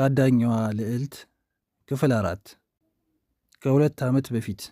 ታዳኛዋ ልዕልት ክፍል 4 ከሁለት ዓመት በፊት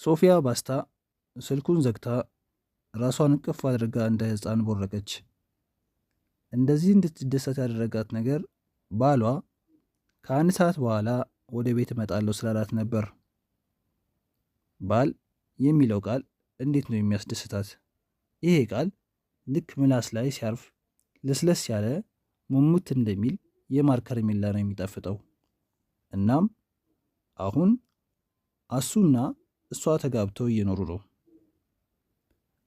ሶፊያ ባስታ ስልኩን ዘግታ ራሷን እቅፍ አድርጋ እንደ ሕፃን ቦረቀች። እንደዚህ እንድትደሰት ያደረጋት ነገር ባሏ ከአንድ ሰዓት በኋላ ወደ ቤት እመጣለሁ ስላላት ነበር። ባል የሚለው ቃል እንዴት ነው የሚያስደስታት! ይሄ ቃል ልክ ምላስ ላይ ሲያርፍ ለስለስ ያለ ሙሙት እንደሚል የማር ከረሜላ ነው የሚጣፍጠው። እናም አሁን አሱና እሷ ተጋብተው እየኖሩ ነው።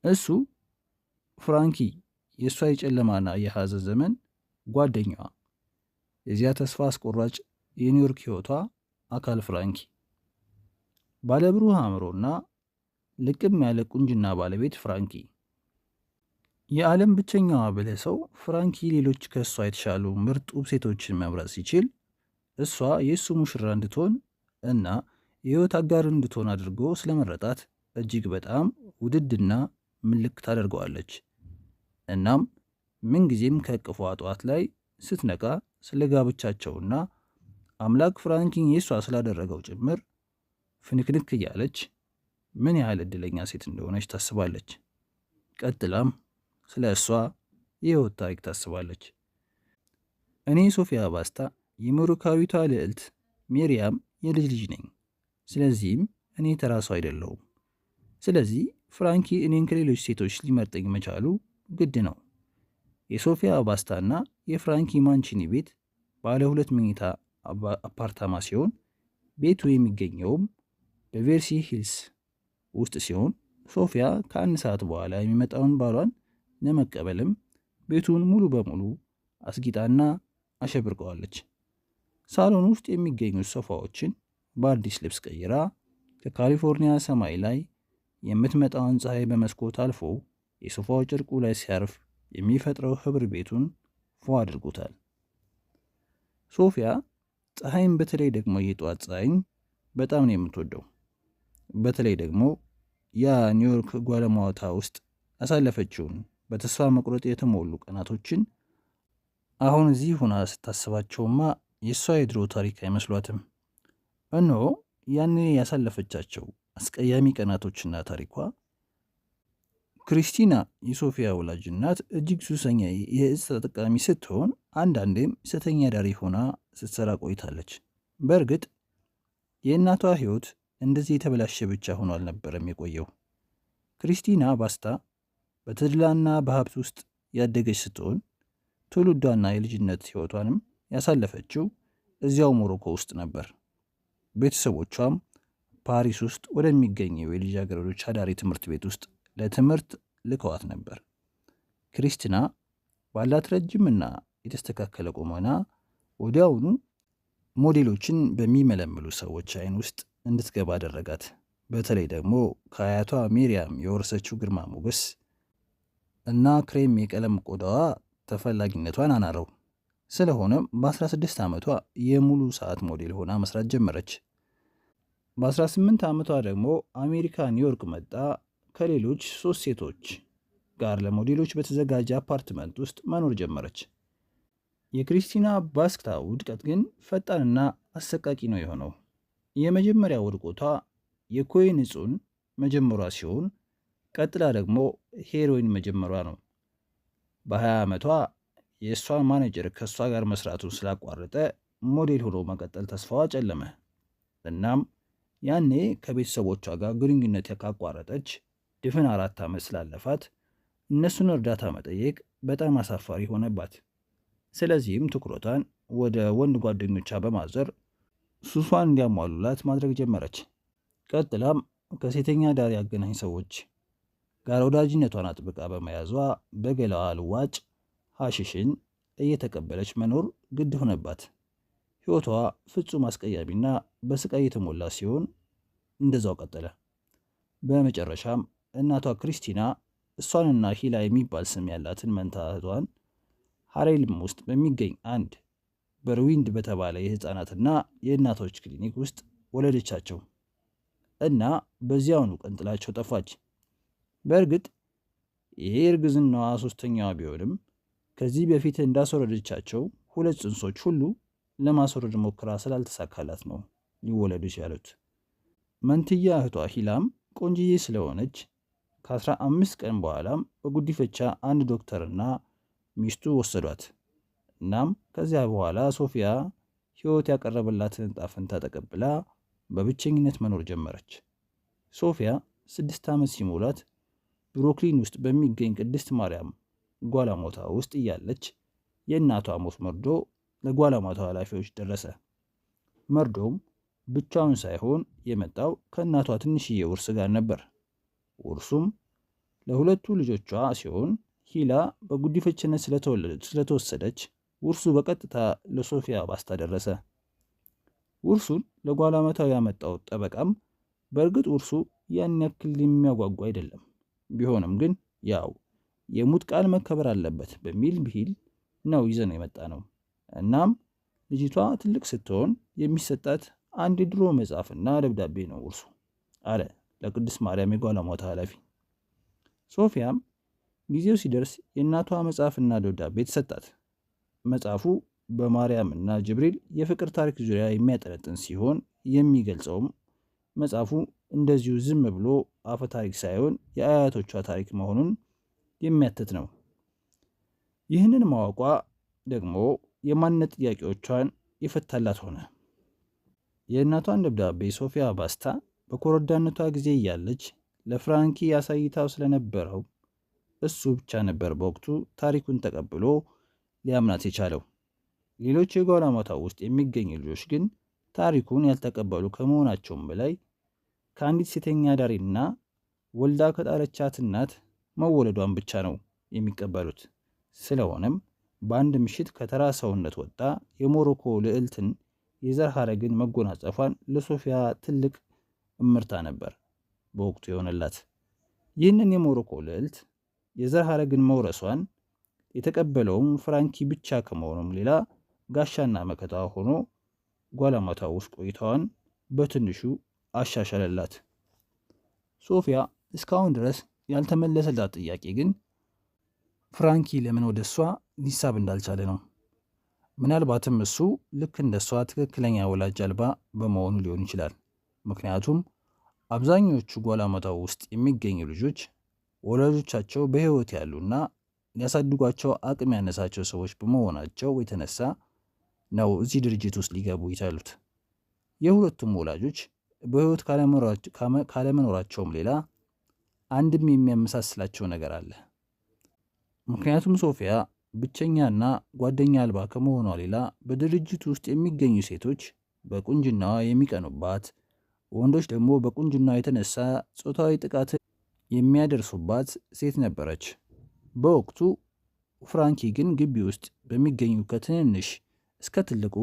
እሱ ፍራንኪ፣ የእሷ የጨለማና የሐዘን ዘመን ጓደኛዋ፣ የዚያ ተስፋ አስቆራጭ የኒውዮርክ ሕይወቷ አካል ፍራንኪ፣ ባለብሩህ አእምሮና ልቅም ያለ ቁንጅና ባለቤት ፍራንኪ፣ የዓለም ብቸኛዋ ብልህ ሰው ፍራንኪ ሌሎች ከእሷ የተሻሉ ምርጥ ውብ ሴቶችን መምረጥ ሲችል እሷ የእሱ ሙሽራ እንድትሆን እና የሕይወት አጋር እንድትሆን አድርጎ ስለመረጣት እጅግ በጣም ውድድና ምልክ ታደርገዋለች። እናም ምንጊዜም ከእቅፏ ጠዋት ላይ ስትነቃ ስለ ጋብቻቸውና አምላክ ፍራንኪን የእሷ ስላደረገው ጭምር ፍንክንክ እያለች ምን ያህል ዕድለኛ ሴት እንደሆነች ታስባለች። ቀጥላም ስለ እሷ የሕይወት ታሪክ ታስባለች። እኔ ሶፊያ ባስታ የሞሮካዊቷ ልዕልት ሜሪያም የልጅ ልጅ ነኝ። ስለዚህም እኔ ተራ ሰው አይደለሁም። ስለዚህ ፍራንኪ እኔን ከሌሎች ሴቶች ሊመርጠኝ መቻሉ ግድ ነው። የሶፊያ ባስታና የፍራንኪ ማንቺኒ ቤት ባለ 2 መኝታ አፓርታማ ሲሆን ቤቱ የሚገኘውም በቬርሲ ሂልስ ውስጥ ሲሆን ሶፊያ ከአንድ ሰዓት በኋላ የሚመጣውን ባሏን ለመቀበልም ቤቱን ሙሉ በሙሉ አስጊጣና አሸብርቀዋለች። ሳሎን ውስጥ የሚገኙት ሶፋዎችን በአዲስ ልብስ ቀይራ ከካሊፎርኒያ ሰማይ ላይ የምትመጣውን ፀሐይ በመስኮት አልፎ የሶፋው ጨርቁ ላይ ሲያርፍ የሚፈጥረው ህብር ቤቱን ፎ አድርጎታል። ሶፊያ ፀሐይን፣ በተለይ ደግሞ የጠዋት ፀሐይን በጣም ነው የምትወደው። በተለይ ደግሞ ያ ኒውዮርክ ጓለማዋታ ውስጥ ያሳለፈችውን በተስፋ መቁረጥ የተሞሉ ቀናቶችን አሁን እዚህ ሆና ስታስባቸውማ የእሷ የድሮ ታሪክ አይመስሏትም። እነሆ ያኔ ያሳለፈቻቸው አስቀያሚ ቀናቶችና ታሪኳ። ክሪስቲና የሶፊያ ወላጅ እናት እጅግ ሱሰኛ የእጽ ተጠቃሚ ስትሆን አንዳንዴም ሴተኛ ዳሪ ሆና ስትሰራ ቆይታለች። በእርግጥ የእናቷ ሕይወት እንደዚህ የተበላሸ ብቻ ሆኖ አልነበረም የቆየው። ክሪስቲና ባስታ በተድላና በሀብት ውስጥ ያደገች ስትሆን ትውልዷና የልጅነት ሕይወቷንም ያሳለፈችው እዚያው ሞሮኮ ውስጥ ነበር። ቤተሰቦቿም ፓሪስ ውስጥ ወደሚገኘው የልጃገረዶች አዳሪ ትምህርት ቤት ውስጥ ለትምህርት ልከዋት ነበር። ክሪስቲና ባላት ረጅምና የተስተካከለ ቁመና ወዲያውኑ ሞዴሎችን በሚመለምሉ ሰዎች አይን ውስጥ እንድትገባ አደረጋት። በተለይ ደግሞ ከአያቷ ሜሪያም የወረሰችው ግርማ ሞገስ እና ክሬም የቀለም ቆዳዋ ተፈላጊነቷን አናረው። ስለሆነም በ16 ዓመቷ የሙሉ ሰዓት ሞዴል ሆና መስራት ጀመረች። በ18 ዓመቷ ደግሞ አሜሪካ ኒውዮርክ መጣ። ከሌሎች 3 ሴቶች ጋር ለሞዴሎች በተዘጋጀ አፓርትመንት ውስጥ መኖር ጀመረች። የክሪስቲና ባስታ ውድቀት ግን ፈጣንና አሰቃቂ ነው የሆነው። የመጀመሪያ ውድቆቷ የኮይን እጹን መጀመሯ ሲሆን ቀጥላ ደግሞ ሄሮይን መጀመሯ ነው። በ20 ዓመቷ የእሷ ማኔጀር ከእሷ ጋር መስራቱን ስላቋረጠ ሞዴል ሆኖ መቀጠል ተስፋዋ ጨለመ። እናም ያኔ ከቤተሰቦቿ ጋር ግንኙነት ካቋረጠች ድፍን 4 ዓመት ስላለፋት እነሱን እርዳታ መጠየቅ በጣም አሳፋሪ ሆነባት። ስለዚህም ትኩረቷን ወደ ወንድ ጓደኞቿ በማዘር ሱሷን እንዲያሟሉላት ማድረግ ጀመረች። ቀጥላም ከሴተኛ ዳሪ አገናኝ ሰዎች ጋር ወዳጅነቷን አጥብቃ በመያዟ በገላዋ ልዋጭ ሐሽሽን እየተቀበለች መኖር ግድ ሆነባት። ሕይወቷ ፍጹም አስቀያሚና በስቃይ የተሞላ ሲሆን እንደዛው ቀጠለ። በመጨረሻም እናቷ ክሪስቲና እሷንና ሂላ የሚባል ስም ያላትን መንታ እህቷን ሃሬልም ውስጥ በሚገኝ አንድ በርዊንድ በተባለ የሕፃናትና የእናቶች ክሊኒክ ውስጥ ወለደቻቸው እና በዚያውኑ ቀን ጥላቸው ጠፋች። በእርግጥ ይሄ እርግዝናዋ 3ኛዋ ቢሆንም ከዚህ በፊት እንዳስወረደቻቸው 2 ጽንሶች ሁሉ ለማስወረድ ሞክራ ስላልተሳካላት ነው ሊወለዱ ያሉት። መንትያ እህቷ ሂላም ቆንጅዬ ስለሆነች ከ15 ቀን በኋላም በጉዲፈቻ አንድ ዶክተርና ሚስቱ ወሰዷት። እናም ከዚያ በኋላ ሶፊያ ሕይወት ያቀረበላትን ዕጣ ፈንታ ተቀብላ በብቸኝነት መኖር ጀመረች። ሶፊያ 6 ዓመት ሲሞላት ብሩክሊን ውስጥ በሚገኝ ቅድስት ማርያም ጓላሞታ ውስጥ እያለች የእናቷ ሞት መርዶ ለጓላሞታ ኃላፊዎች ደረሰ። መርዶም ብቻውን ሳይሆን የመጣው ከእናቷ ትንሽዬ ውርስ ጋር ነበር። ውርሱም ለሁለቱ ልጆቿ ሲሆን ሂላ በጉዲፈችነት ስለተወሰደች ውርሱ በቀጥታ ለሶፊያ ባስታ ደረሰ። ውርሱን ለጓላሞታው ያመጣው ጠበቃም በእርግጥ ውርሱ ያን ያክል የሚያጓጓ አይደለም፣ ቢሆንም ግን ያው የሙት ቃል መከበር አለበት በሚል ብሂል ነው ይዘን የመጣ ነው። እናም ልጅቷ ትልቅ ስትሆን የሚሰጣት አንድ የድሮ መጽሐፍና ደብዳቤ ነው ውርሱ አለ ለቅድስት ማርያም የጓላሞታ ኃላፊ። ሶፊያም ጊዜው ሲደርስ የእናቷ መጽሐፍና ደብዳቤ ተሰጣት። መጽሐፉ በማርያም እና ጅብሪል የፍቅር ታሪክ ዙሪያ የሚያጠነጥን ሲሆን የሚገልጸውም መጽሐፉ እንደዚሁ ዝም ብሎ አፈ ታሪክ ሳይሆን የአያቶቿ ታሪክ መሆኑን የሚያትት ነው። ይህንን ማወቋ ደግሞ የማንነት ጥያቄዎቿን የፈታላት ሆነ። የእናቷን ደብዳቤ ሶፊያ ባስታ በኮረዳነቷ ጊዜ እያለች ለፍራንኪ ያሳይታው ስለነበረው እሱ ብቻ ነበር በወቅቱ ታሪኩን ተቀብሎ ሊያምናት የቻለው። ሌሎች የጓላሞታው ውስጥ የሚገኙ ልጆች ግን ታሪኩን ያልተቀበሉ ከመሆናቸውም በላይ ከአንዲት ሴተኛ ዳሪና ወልዳ ከጣለቻት እናት መወለዷን ብቻ ነው የሚቀበሉት። ስለሆነም በአንድ ምሽት ከተራ ሰውነት ወጣ የሞሮኮ ልዕልትን የዘር ሐረግን መጎናጸፏን ለሶፊያ ትልቅ እምርታ ነበር በወቅቱ የሆነላት። ይህንን የሞሮኮ ልዕልት የዘር ሐረግን መውረሷን የተቀበለውም ፍራንኪ ብቻ ከመሆኑም ሌላ ጋሻና መከታ ሆኖ ጓላሞታው ውስጥ ቆይታዋን በትንሹ አሻሻለላት። ሶፊያ እስካሁን ድረስ ያልተመለሰላት ጥያቄ ግን ፍራንኪ ለምን ወደ እሷ ሊሳብ እንዳልቻለ ነው። ምናልባትም እሱ ልክ እንደ እሷ ትክክለኛ ወላጅ አልባ በመሆኑ ሊሆን ይችላል። ምክንያቱም አብዛኞቹ ጓላሞታው ውስጥ የሚገኙ ልጆች ወላጆቻቸው በሕይወት ያሉና ሊያሳድጓቸው አቅም ያነሳቸው ሰዎች በመሆናቸው የተነሳ ነው እዚህ ድርጅት ውስጥ ሊገቡ ይቻሉት። የሁለቱም ወላጆች በሕይወት ካለመኖራቸውም ሌላ አንድም የሚያመሳስላቸው ነገር አለ። ምክንያቱም ሶፊያ ብቸኛና ጓደኛ አልባ ከመሆኗ ሌላ በድርጅቱ ውስጥ የሚገኙ ሴቶች በቁንጅናዋ የሚቀኑባት፣ ወንዶች ደግሞ በቁንጅናዋ የተነሳ ጾታዊ ጥቃት የሚያደርሱባት ሴት ነበረች። በወቅቱ ፍራንኪ ግን ግቢ ውስጥ በሚገኙ ከትንንሽ እስከ ትልቁ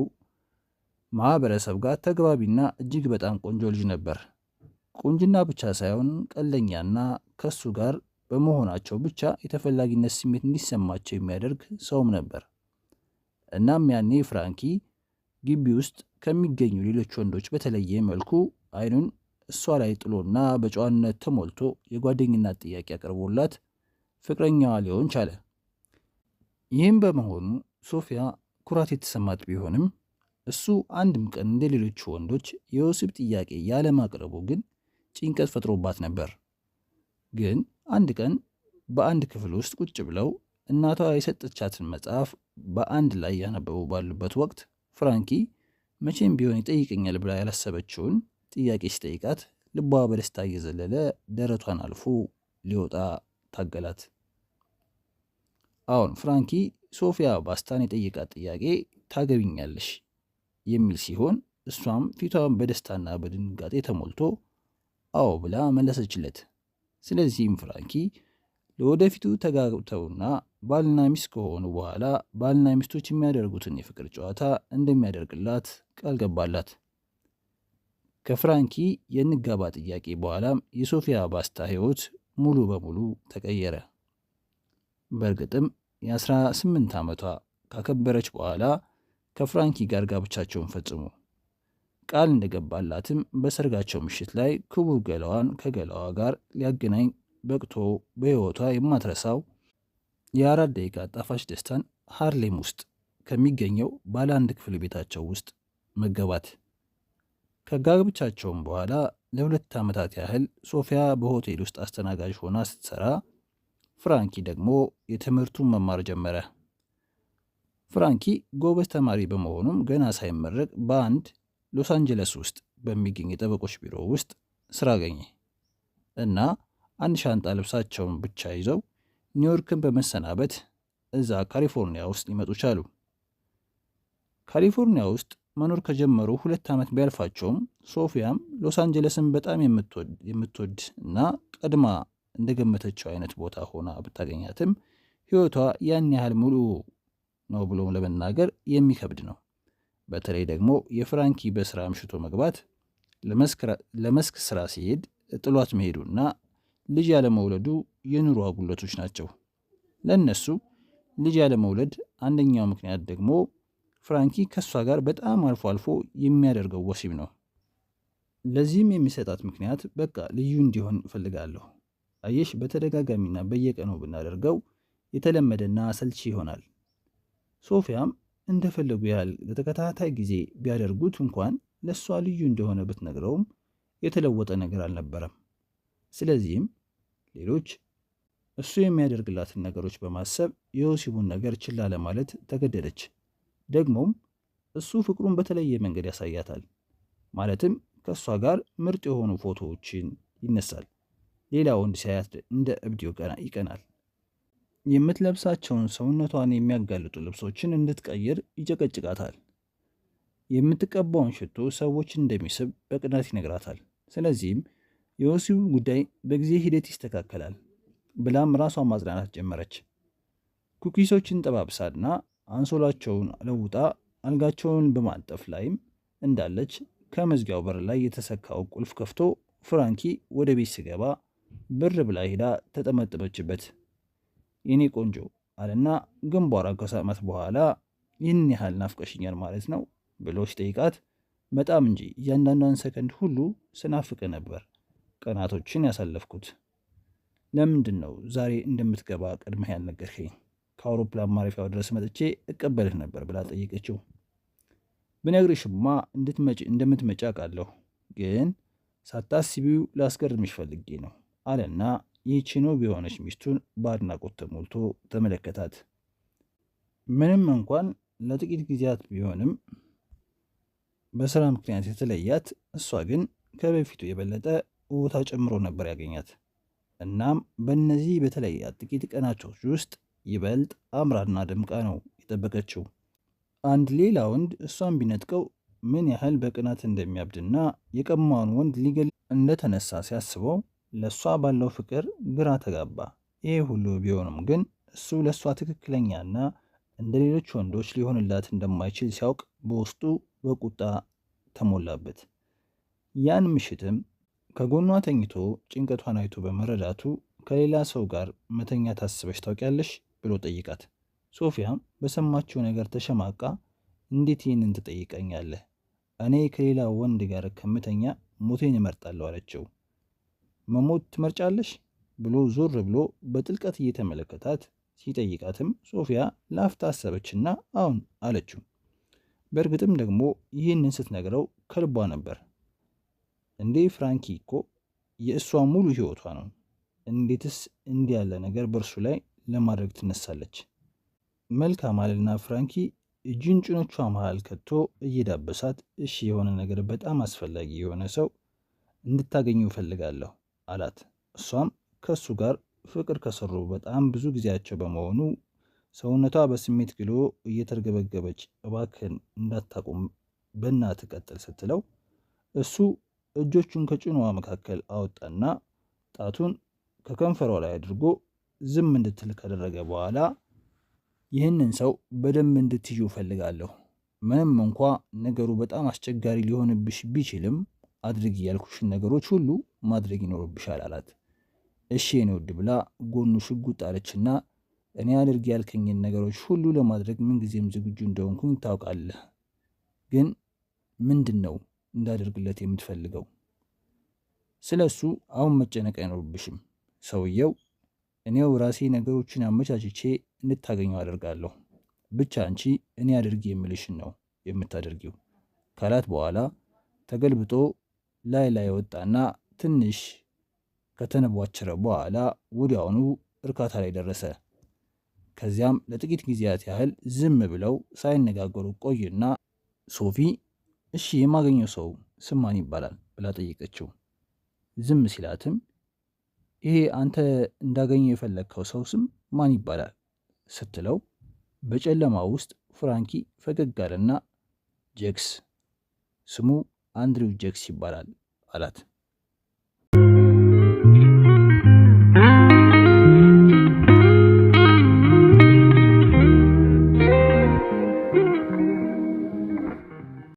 ማህበረሰብ ጋር ተግባቢና እጅግ በጣም ቆንጆ ልጅ ነበር። ቁንጅና ብቻ ሳይሆን ቀለኛና ከሱ ጋር በመሆናቸው ብቻ የተፈላጊነት ስሜት እንዲሰማቸው የሚያደርግ ሰውም ነበር። እናም ያኔ ፍራንኪ ግቢ ውስጥ ከሚገኙ ሌሎች ወንዶች በተለየ መልኩ አይኑን እሷ ላይ ጥሎና በጨዋነት ተሞልቶ የጓደኝነት ጥያቄ አቅርቦላት ፍቅረኛዋ ሊሆን ቻለ። ይህም በመሆኑ ሶፊያ ኩራት የተሰማት ቢሆንም እሱ አንድም ቀን እንደ ሌሎቹ ወንዶች የወሲብ ጥያቄ ያለማቅረቡ ግን ጭንቀት ፈጥሮባት ነበር። ግን አንድ ቀን በአንድ ክፍል ውስጥ ቁጭ ብለው እናቷ የሰጠቻትን መጽሐፍ በአንድ ላይ ያነበቡ ባሉበት ወቅት ፍራንኪ መቼም ቢሆን ይጠይቀኛል ብላ ያላሰበችውን ጥያቄ ሲጠይቃት ልቧ በደስታ እየዘለለ ደረቷን አልፎ ሊወጣ ታገላት። አሁን ፍራንኪ ሶፊያ ባስታን የጠየቃት ጥያቄ ታገቢኛለሽ የሚል ሲሆን እሷም ፊቷን በደስታና በድንጋጤ ተሞልቶ አዎ ብላ መለሰችለት። ስለዚህም ፍራንኪ ለወደፊቱ ተጋብተውና ባልና ሚስት ከሆኑ በኋላ ባልና ሚስቶች የሚያደርጉትን የፍቅር ጨዋታ እንደሚያደርግላት ቃል ገባላት። ከፍራንኪ የንጋባ ጥያቄ በኋላም የሶፊያ ባስታ ሕይወት ሙሉ በሙሉ ተቀየረ። በእርግጥም የ18 ዓመቷ ካከበረች በኋላ ከፍራንኪ ጋር ጋብቻቸውን ፈጽሙ። ቃል እንደገባላትም በሰርጋቸው ምሽት ላይ ክቡር ገላዋን ከገላዋ ጋር ሊያገናኝ በቅቶ በሕይወቷ የማትረሳው የ4 ደቂቃ ጣፋጭ ደስታን ሃርሌም ውስጥ ከሚገኘው ባለ 1 ክፍል ቤታቸው ውስጥ መገባት። ከጋብቻቸውም በኋላ ለ2 ዓመታት ያህል ሶፊያ በሆቴል ውስጥ አስተናጋጅ ሆና ስትሰራ፣ ፍራንኪ ደግሞ የትምህርቱን መማር ጀመረ። ፍራንኪ ጎበዝ ተማሪ በመሆኑም ገና ሳይመረቅ በአንድ ሎስ አንጀለስ ውስጥ በሚገኝ የጠበቆች ቢሮ ውስጥ ስራ አገኘ እና አንድ ሻንጣ ልብሳቸውን ብቻ ይዘው ኒውዮርክን በመሰናበት እዛ ካሊፎርኒያ ውስጥ ሊመጡ ቻሉ። ካሊፎርኒያ ውስጥ መኖር ከጀመሩ 2 ዓመት ቢያልፋቸውም ሶፊያም ሎስ አንጀለስን በጣም የምትወድ እና ቀድማ እንደገመተችው አይነት ቦታ ሆና ብታገኛትም ህይወቷ ያን ያህል ሙሉ ነው ብሎ ለመናገር የሚከብድ ነው። በተለይ ደግሞ የፍራንኪ በስራ አምሽቶ መግባት፣ ለመስክ ስራ ሲሄድ ጥሏት መሄዱና ልጅ ያለመውለዱ የኑሮ ጉለቶች ናቸው። ለነሱ ልጅ ያለመውለድ አንደኛው ምክንያት ደግሞ ፍራንኪ ከሷ ጋር በጣም አልፎ አልፎ የሚያደርገው ወሲብ ነው። ለዚህም የሚሰጣት ምክንያት በቃ ልዩ እንዲሆን እፈልጋለሁ። አየሽ፣ በተደጋጋሚና በየቀኑ ብናደርገው የተለመደና አሰልቺ ይሆናል። ሶፊያም እንደፈለጉ ያህል ለተከታታይ ጊዜ ቢያደርጉት እንኳን ለእሷ ልዩ እንደሆነ ብትነግረውም የተለወጠ ነገር አልነበረም። ስለዚህም ሌሎች እሱ የሚያደርግላትን ነገሮች በማሰብ የወሲቡን ነገር ችላ ለማለት ተገደደች። ደግሞም እሱ ፍቅሩን በተለየ መንገድ ያሳያታል። ማለትም ከእሷ ጋር ምርጥ የሆኑ ፎቶዎችን ይነሳል። ሌላ ወንድ ሲያያት እንደ እብድ ይቀናል። የምትለብሳቸውን ሰውነቷን የሚያጋልጡ ልብሶችን እንድትቀይር ይጨቀጭቃታል። የምትቀባውን ሽቶ ሰዎችን እንደሚስብ በቅናት ይነግራታል። ስለዚህም የወሲቡ ጉዳይ በጊዜ ሂደት ይስተካከላል ብላም ራሷን ማጽናናት ጀመረች። ኩኪሶችን ጠባብሳና አንሶላቸውን ለውጣ አልጋቸውን በማንጠፍ ላይም እንዳለች ከመዝጊያው በር ላይ የተሰካው ቁልፍ ከፍቶ ፍራንኪ ወደ ቤት ሲገባ ብር ብላ ሄዳ ተጠመጠመችበት። የኔ ቆንጆ አለና ግንባሯን ከሳማት በኋላ ይህን ያህል ናፍቀሽኛል ማለት ነው ብሎ ሲጠይቃት፣ በጣም እንጂ እያንዳንዷን ሰከንድ ሁሉ ስናፍቅ ነበር ቀናቶችን ያሳለፍኩት። ለምንድን ነው ዛሬ እንደምትገባ ቀድመህ ያልነገርከኝ? ከአውሮፕላን ማረፊያው ድረስ መጥቼ እቀበልህ ነበር ብላ ጠየቀችው። ብነግርሽማ እንደምትመጪ አውቃለሁ፣ ግን ሳታስቢው ላስገርምሽ ፈልጌ ነው አለና ይህቺ ውብ የሆነች ሚስቱን በአድናቆት ተሞልቶ ተመለከታት። ምንም እንኳን ለጥቂት ጊዜያት ቢሆንም በስራ ምክንያት የተለያት፣ እሷ ግን ከበፊቱ የበለጠ ውታ ጨምሮ ነበር ያገኛት። እናም በእነዚህ በተለያት ጥቂት ቀናቶች ውስጥ ይበልጥ አምራና ደምቃ ነው የጠበቀችው። አንድ ሌላ ወንድ እሷን ቢነጥቀው ምን ያህል በቅናት እንደሚያብድና የቀማውን ወንድ ሊገል እንደተነሳ ሲያስበው ለእሷ ባለው ፍቅር ግራ ተጋባ። ይሄ ሁሉ ቢሆንም ግን እሱ ለእሷ ትክክለኛና እንደ ሌሎች ወንዶች ሊሆንላት እንደማይችል ሲያውቅ በውስጡ በቁጣ ተሞላበት። ያን ምሽትም ከጎኗ ተኝቶ ጭንቀቷን አይቶ በመረዳቱ ከሌላ ሰው ጋር መተኛ ታስበሽ ታውቂያለሽ ብሎ ጠይቃት። ሶፊያም በሰማችው ነገር ተሸማቃ፣ እንዴት ይህንን ትጠይቀኛለህ? እኔ ከሌላ ወንድ ጋር ከምተኛ ሞቴን እመርጣለሁ አለችው። መሞት ትመርጫለሽ ብሎ ዞር ብሎ በጥልቀት እየተመለከታት ሲጠይቃትም ሶፊያ ላፍታ አሰበችና አሁን አለችው። በእርግጥም ደግሞ ይህንን ስትነግረው ከልቧ ነበር። እንዴ ፍራንኪ እኮ የእሷ ሙሉ ህይወቷ ነው። እንዴትስ እንዲህ ያለ ነገር በእርሱ ላይ ለማድረግ ትነሳለች? መልካም አለና ፍራንኪ እጁን ጭኖቿ መሃል ከቶ እየዳበሳት፣ እሺ የሆነ ነገር በጣም አስፈላጊ የሆነ ሰው እንድታገኙ እፈልጋለሁ አላት። እሷም ከሱ ጋር ፍቅር ከሰሩ በጣም ብዙ ጊዜያቸው በመሆኑ ሰውነቷ በስሜት ግሎ እየተርገበገበች እባክህን እንዳታቁም በእናትህ ቀጥል ስትለው እሱ እጆቹን ከጭኗ መካከል አወጣና ጣቱን ከከንፈሯ ላይ አድርጎ ዝም እንድትል ካደረገ በኋላ ይህንን ሰው በደንብ እንድትዩ እፈልጋለሁ፣ ምንም እንኳ ነገሩ በጣም አስቸጋሪ ሊሆንብሽ ቢችልም አድርጊ ያልኩሽን ነገሮች ሁሉ ማድረግ ይኖርብሻል አላት። እሺ የኔ ውድ ብላ ጎኑ ሽጉጥ አለችና እኔ አድርጊ ያልከኝን ነገሮች ሁሉ ለማድረግ ምንጊዜም ዝግጁ እንደሆንኩኝ ታውቃለህ። ግን ምንድን ነው እንዳደርግለት የምትፈልገው? ስለ እሱ አሁን መጨነቅ አይኖርብሽም። ሰውየው እኔው ራሴ ነገሮችን አመቻችቼ እንድታገኘው አደርጋለሁ። ብቻ አንቺ እኔ አድርጊ የምልሽን ነው የምታደርጊው ካላት በኋላ ተገልብጦ ላይ ወጣና ትንሽ ከተነቧቸረ በኋላ ወዲያውኑ እርካታ ላይ ደረሰ። ከዚያም ለጥቂት ጊዜያት ያህል ዝም ብለው ሳይነጋገሩ ቆይና ሶፊ እሺ የማገኘው ሰው ስም ማን ይባላል ብላ ጠየቀችው። ዝም ሲላትም ይሄ አንተ እንዳገኘው የፈለግከው ሰው ስም ማን ይባላል ስትለው በጨለማ ውስጥ ፍራንኪ ፈገግ አለና ጄክስ፣ ስሙ አንድሪው ጄክስ ይባላል አላት።